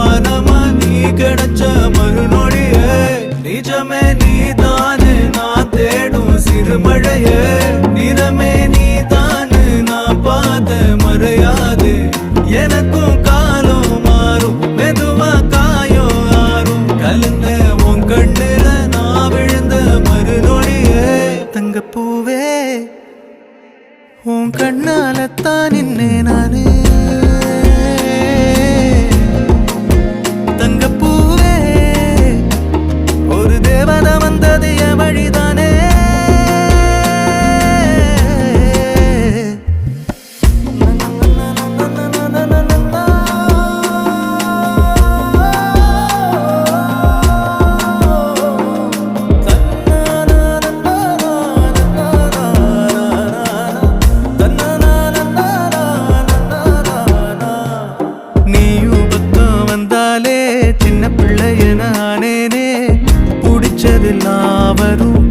வானமா நீ கிடைச்ச மறுநொடியே நிஜமே நீதானு நான் தேடும் சிறுமழையே நிறமே நீதானு நான் பார்த்த மறையாது எனக்கும் காலம் மாறும் மெதுவா காயம் ஆறும் கலந்த உன் கண்ணுல நான் விழுந்த மறுநொடியே தங்கப்பூவே உன் கண்ணாலத்தான் நின்னே நானே தங்கப்பூவே ஒரு தேவதை வந்தது என் வழிதானே சின்ன பிள்ளைய நானேனே பிடிச்சதெல்லாம் வரும்